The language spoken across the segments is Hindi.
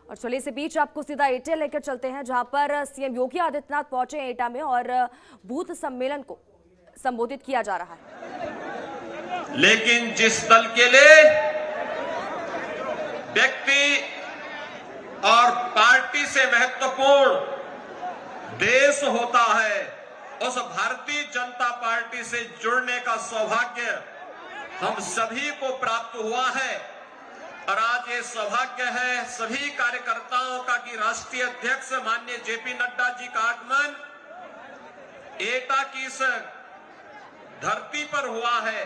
और चलिए इसी बीच आपको सीधा एटा लेकर चलते हैं, जहां पर सीएम योगी आदित्यनाथ पहुंचे एटा में और बूथ सम्मेलन को संबोधित किया जा रहा है। लेकिन जिस दल के लिए व्यक्ति और पार्टी से महत्वपूर्ण देश होता है, उस भारतीय जनता पार्टी से जुड़ने का सौभाग्य हम सभी को प्राप्त हुआ है। और आज ये सौभाग्य है सभी कार्यकर्ताओं का कि राष्ट्रीय अध्यक्ष माननीय जेपी नड्डा जी का आगमन एटा की इस धरती पर हुआ है।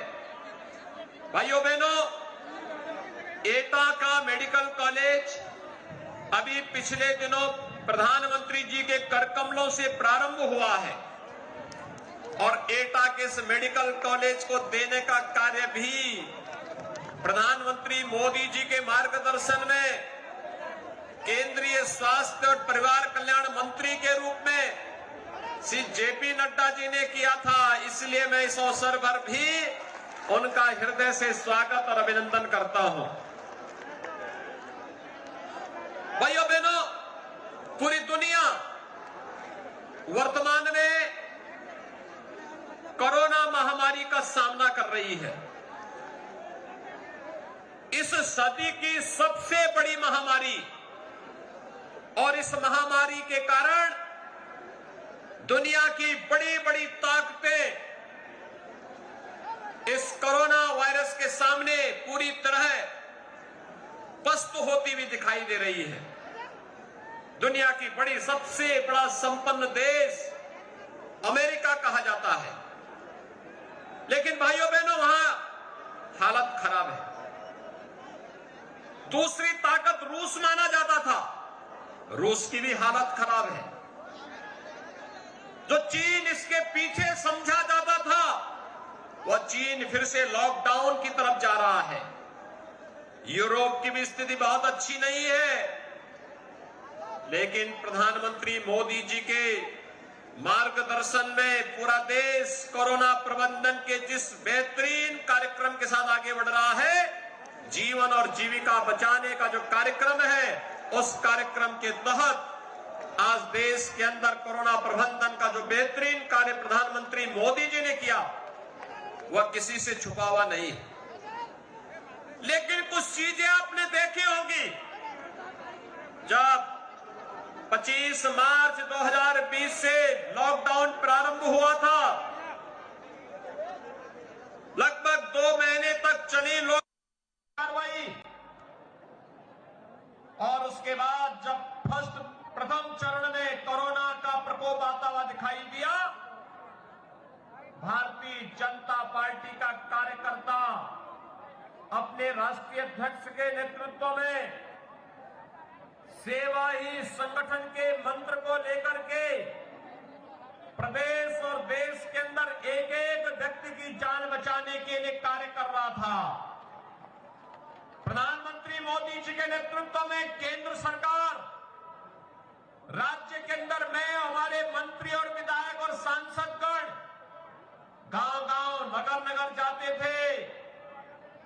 भाइयों बहनों, एटा का मेडिकल कॉलेज अभी पिछले दिनों प्रधानमंत्री जी के करकमलों से प्रारंभ हुआ है और एटा के इस मेडिकल कॉलेज को देने का कार्य भी प्रधानमंत्री मोदी जी के मार्गदर्शन में केंद्रीय स्वास्थ्य और परिवार कल्याण मंत्री के रूप में श्री जेपी नड्डा जी ने किया था। इसलिए मैं इस अवसर पर भी उनका हृदय से स्वागत और अभिनंदन करता हूं। भाइयों बहनों, पूरी दुनिया वर्तमान में कोरोना महामारी का सामना कर रही है। इस सदी की सबसे बड़ी महामारी, और इस महामारी के कारण दुनिया की बड़ी बड़ी ताकतें इस कोरोना वायरस के सामने पूरी तरह पस्त होती हुई दिखाई दे रही है। दुनिया की बड़ी सबसे बड़ा संपन्न देश अमेरिका कहा जाता है, लेकिन भाइयों बहनों वहां हालत खराब है। दूसरी ताकत रूस माना जाता था, रूस की भी हालत खराब है। जो चीन इसके पीछे समझा जाता था, वह चीन फिर से लॉकडाउन की तरफ जा रहा है। यूरोप की भी स्थिति बहुत अच्छी नहीं है, लेकिन प्रधानमंत्री मोदी जी के मार्गदर्शन में पूरा देश कोरोना प्रबंधन के जिस बेहतरीन कार्यक्रम के साथ आगे बढ़ रहा है, जीवन और जीविका बचाने का जो कार्यक्रम है, उस कार्यक्रम के तहत आज देश के अंदर कोरोना प्रबंधन का जो बेहतरीन कार्य प्रधानमंत्री मोदी जी ने किया, वह किसी से छुपा हुआ नहीं है। लेकिन कुछ चीजें आपने देखी होंगी। जब 25 मार्च 2020 से लॉकडाउन प्रारंभ हुआ था, लगभग 2 महीने तक चली कार्रवाई, और उसके बाद जब प्रथम चरण में कोरोना का प्रकोप आता हुआ दिखाई दिया, भारतीय जनता पार्टी का कार्यकर्ता अपने राष्ट्रीय अध्यक्ष के नेतृत्व में सेवा ही संगठन के मंत्र को लेकर के प्रदेश और देश के अंदर एक एक व्यक्ति की जान बचाने के लिए कार्य कर रहा था। प्रधानमंत्री मोदी जी के नेतृत्व में केंद्र सरकार, राज्य के अंदर मैं, हमारे मंत्री और विधायक और सांसदगण गांव-गांव, नगर-नगर जाते थे।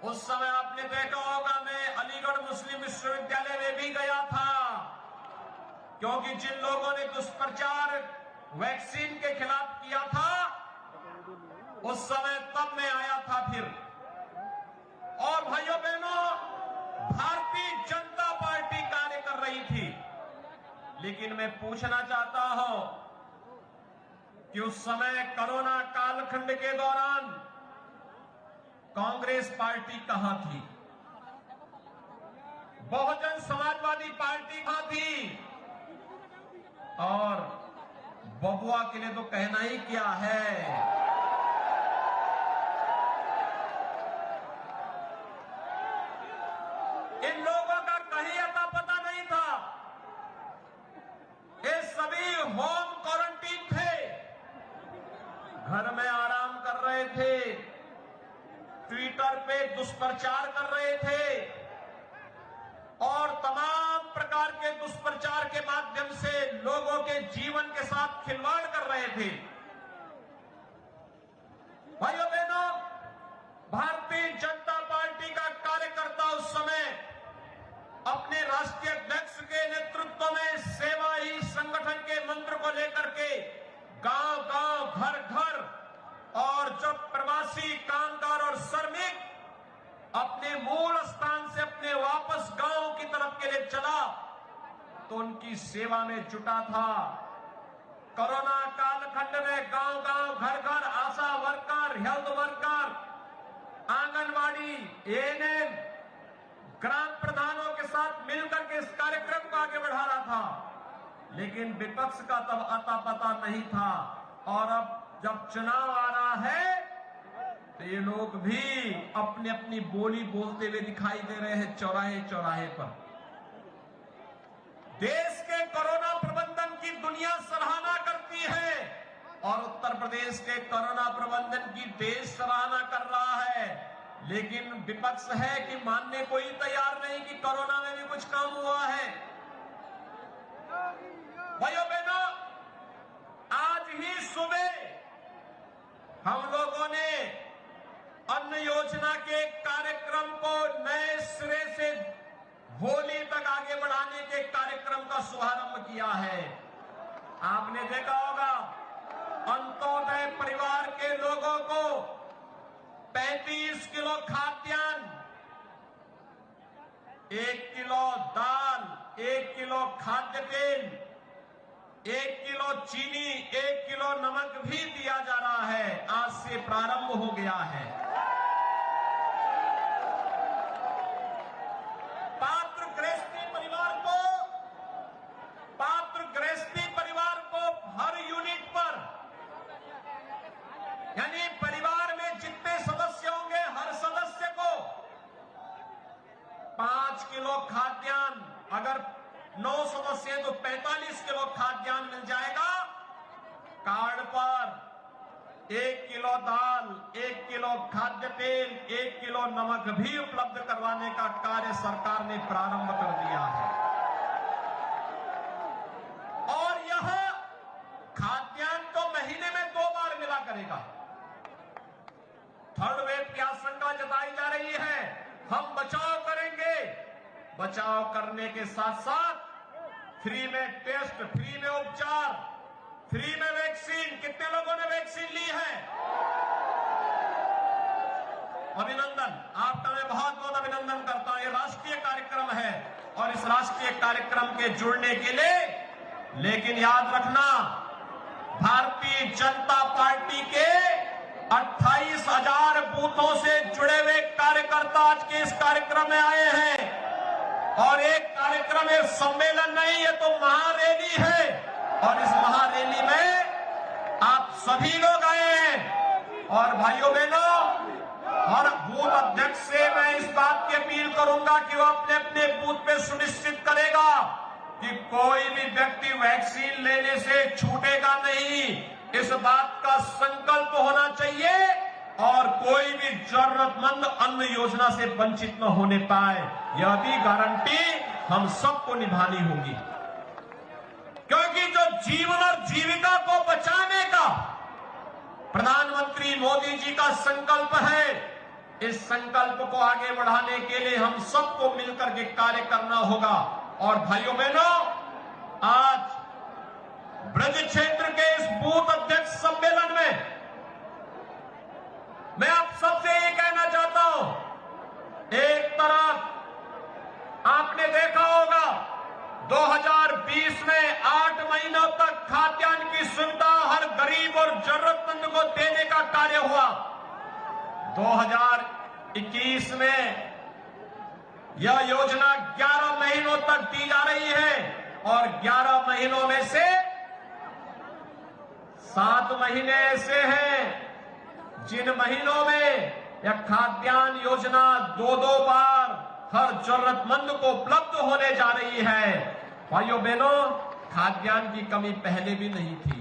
उस समय आपने देखा होगा, मैं अलीगढ़ मुस्लिम विश्वविद्यालय में भी गया था, क्योंकि जिन लोगों ने दुष्प्रचार वैक्सीन के खिलाफ किया था, उस समय तब मैं आया था फिर। और भाइयों बहनों, भारतीय जनता पार्टी कार्य कर रही थी। लेकिन मैं पूछना चाहता हूं कि उस समय कोरोना कालखंड के दौरान कांग्रेस पार्टी कहां थी? बहुजन समाजवादी पार्टी कहां थी? और बबुआ के लिए तो कहना ही क्या है। इन लोगों का कहीं अता पता नहीं था। ये सभी होम क्वारंटीन थे, घर में आराम कर रहे थे, ट्विटर पे दुष्प्रचार कर रहे थे और तमाम प्रकार के दुष्प्रचार के माध्यम से लोगों के जीवन के साथ खिलवाड़ कर रहे थे। भाइयों बहनों, भारतीय जनता पार्टी का कार्यकर्ता उस समय अपने राष्ट्रीय अध्यक्ष के चला तो उनकी सेवा में जुटा था। कोरोना कालखंड में गांव-गांव, घर-घर ASHA worker, health worker, anganwadi, ANM, ग्राम प्रधानों के साथ मिलकर के इस कार्यक्रम को आगे बढ़ा रहा था। लेकिन विपक्ष का तब अता पता नहीं था। और अब जब चुनाव आ रहा है तो ये लोग भी अपनी अपनी बोली बोलते हुए दिखाई दे रहे हैं चौराहे चौराहे पर। देश के कोरोना प्रबंधन की दुनिया सराहना करती है और उत्तर प्रदेश के कोरोना प्रबंधन की देश सराहना कर रहा है। लेकिन विपक्ष है कि मानने कोई तैयार नहीं कि कोरोना में भी कुछ काम हुआ है। भाइयों बहनों, आज ही सुबह हम लोगों ने अन्न योजना के कार्यक्रम को नए सिरे से होली तक आगे बढ़ाने के कार्यक्रम का शुभारंभ किया है। आपने देखा होगा अंत्योदय परिवार के लोगों को 35 किलो खाद्यान्न, 1 किलो दाल, 1 किलो खाद्य तेल, 1 किलो चीनी, 1 किलो नमक भी दिया जा रहा है। आज से प्रारंभ हो गया है। पात्र गृहस्थी परिवार को हर यूनिट पर, यानी परिवार में जितने सदस्य होंगे हर सदस्य को 5 किलो खाद्यान्न, अगर 9 सदस्य हैं तो 45 किलो खाद्यान्न मिल जाएगा। कार्ड पर 1 किलो दाल, 1 किलो खाद्य तेल, 1 किलो नमक भी उपलब्ध करवाने का कार्य सरकार ने प्रारंभ कर दिया है। और यह खाद्यान्न तो महीने में 2 बार मिला करेगा। थर्ड वेव की आशंका जताई जा रही है। हम बचाव करेंगे। बचाव करने के साथ साथ फ्री में टेस्ट, फ्री में उपचार, फ्री में वैक्सीन। कितने लोगों ने वैक्सीन ली है? अभिनंदन, आपका मैं बहुत बहुत अभिनंदन करता हूं। ये राष्ट्रीय कार्यक्रम है और इस राष्ट्रीय कार्यक्रम के जुड़ने के लिए, लेकिन याद रखना, भारतीय जनता पार्टी के 28,000 बूथों से जुड़े हुए कार्यकर्ता आज के इस कार्यक्रम में आए हैं। और एक कार्यक्रम, एक सम्मेलन नहीं, ये तो महारैली है। और इस महारैली में आप सभी लोग आए हैं। और भाइयों बहनों, हर बूथ अध्यक्ष से मैं इस बात की अपील करूंगा कि वो अपने अपने बूथ पे सुनिश्चित करेगा कि कोई भी व्यक्ति वैक्सीन लेने से छूटेगा नहीं। इस बात का संकल्प होना चाहिए और कोई भी जरूरतमंद अन्न योजना से वंचित न होने पाए। यह भी गारंटी हम सबको निभानी होगी, क्योंकि जो जीवन और जीविका को बचाने का प्रधानमंत्री मोदी जी का संकल्प है, इस संकल्प को आगे बढ़ाने के लिए हम सबको मिलकर के कार्य करना होगा। और भाइयों बहनों, आज ब्रज क्षेत्र के इस बूथ अध्यक्ष सम्मेलन में मैं आप सबसे ये कहना चाहता हूं, एक तरफ आपने देखा होगा 2020 में 8 महीनों तक खाद्यान्न की सुविधा हर गरीब और जरूरतमंद को देने का कार्य हुआ। 2021 में यह योजना 11 महीनों तक दी जा रही है और 11 महीनों में से 7 महीने ऐसे हैं जिन महीनों में यह खाद्यान्न योजना 2-2 बार हर जरूरतमंद को उपलब्ध होने जा रही है। भाइयों बहनों, खाद्यान्न की कमी पहले भी नहीं थी।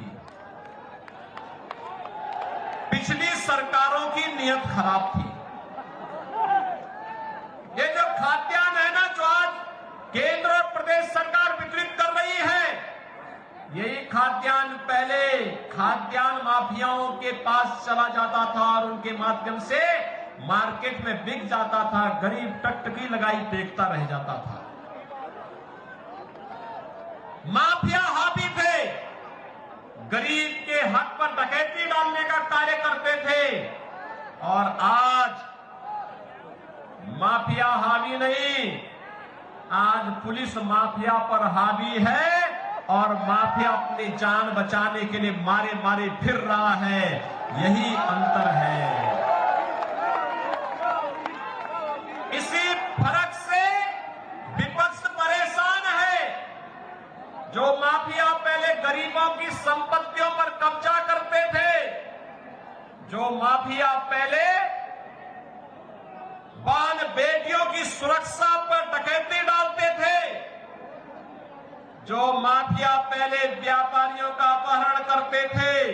पिछली सरकारों की नीयत खराब थी। ये जो खाद्यान्न है ना, जो आज केंद्र और प्रदेश सरकार वितरित कर रही है, यही खाद्यान्न पहले खाद्यान्न माफियाओं के पास चला जाता था और उनके माध्यम से मार्केट में बिक जाता था। गरीब टकटकी लगाई देखता रह जाता था। माफिया हावी थे, गरीब के हक पर डकैती डालने का कार्य करते थे। और आज माफिया हावी नहीं, आज पुलिस माफिया पर हावी है और माफिया अपनी जान बचाने के लिए मारे मारे फिर रहा है। यही अंतर है। इसी फर्क से विपक्ष परेशान है। जो माफिया पहले गरीबों की संपत्तियों पर कब्जा करते थे, जो माफिया पहले बाल बेटियों की सुरक्षा पर डकैती डालते थे, जो माफिया पहले व्यापारियों का अपहरण करते थे,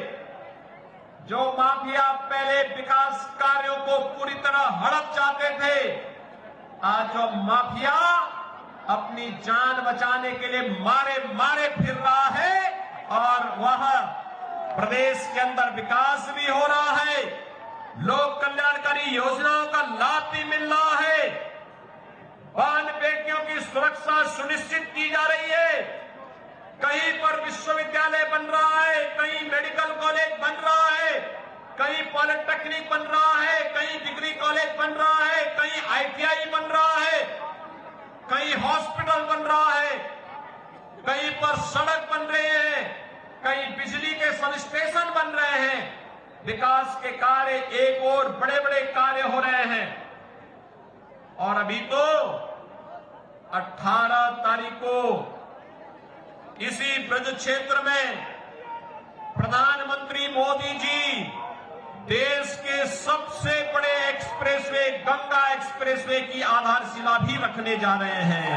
जो माफिया पहले विकास कार्यों को पूरी तरह हड़प जाते थे, आज जो माफिया अपनी जान बचाने के लिए मारे मारे फिर रहा है और वह प्रदेश के अंदर विकास भी हो रहा है, लोक कल्याणकारी योजनाओं का लाभ भी मिल रहा है, बाल बेटियों की सुरक्षा सुनिश्चित की जा रही है, कहीं पर विश्वविद्यालय बन रहा है, कहीं मेडिकल कॉलेज बन रहा है, कहीं पॉलिटेक्निक बन रहा है, कहीं डिग्री कॉलेज बन रहा है, कहीं आईटीआई बन रहा है, कहीं हॉस्पिटल बन रहा है, कहीं पर सड़क बन रहे हैं, कहीं बिजली के सब स्टेशन बन रहे हैं। विकास के कार्य एक और बड़े बड़े कार्य हो रहे हैं। और अभी तो 18 तारीख को इसी ब्रज क्षेत्र में प्रधानमंत्री मोदी जी देश के सबसे बड़े एक्सप्रेसवे गंगा एक्सप्रेसवे की आधारशिला भी रखने जा रहे हैं।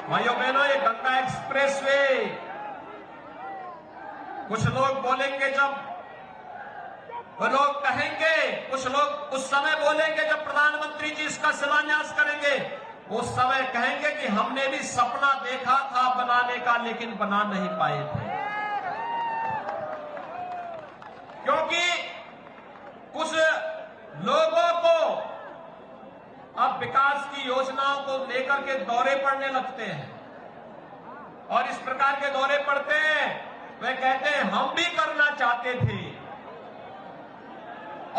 भाइयों बहनों, ये गंगा एक्सप्रेसवे, कुछ लोग बोलेंगे, जब वो लोग कहेंगे, कुछ लोग उस समय बोलेंगे जब प्रधानमंत्री जी इसका शिलान्यास करेंगे, उस समय कहेंगे कि हमने भी सपना देखा था बनाने का, लेकिन बना नहीं पाए थे। क्योंकि कुछ लोगों को अब विकास की योजनाओं को लेकर के दौरे पड़ने लगते हैं, और इस प्रकार के दौरे पड़ते हैं, वे कहते हैं हम भी करना चाहते थे,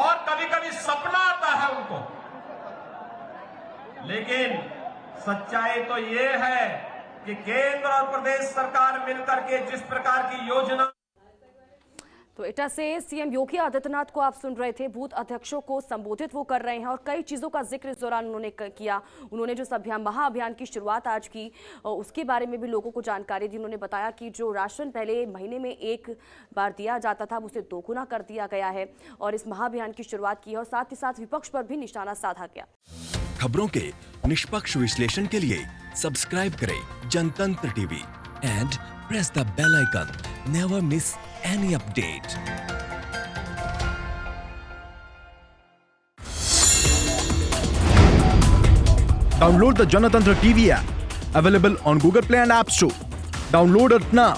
और कभी कभी सपना आता है उनको। लेकिन सच्चाई तो ये है कि केंद्र और प्रदेश सरकार मिलकर के जिस प्रकार की योजना। तो एटा से सीएम योगी आदित्यनाथ को आप सुन रहे थे। बूथ अध्यक्षों को संबोधित वो कर रहे हैं और कई चीज़ों का जिक्र इस दौरान उन्होंने किया। उन्होंने जो महाअभियान की शुरुआत आज की, उसके बारे में भी लोगों को जानकारी दी। उन्होंने बताया कि जो राशन पहले महीने में एक बार दिया जाता था, उसे दोगुना कर दिया गया है और इस महाअभियान की शुरुआत की है, और साथ ही साथ विपक्ष पर भी निशाना साधा गया। खबरों के निष्पक्ष विश्लेषण के लिए सब्सक्राइब करें Jantantra TV and press the bell icon. Never miss any update. Download the Janatantra TV app, available on Google Play and App Store. Download it now.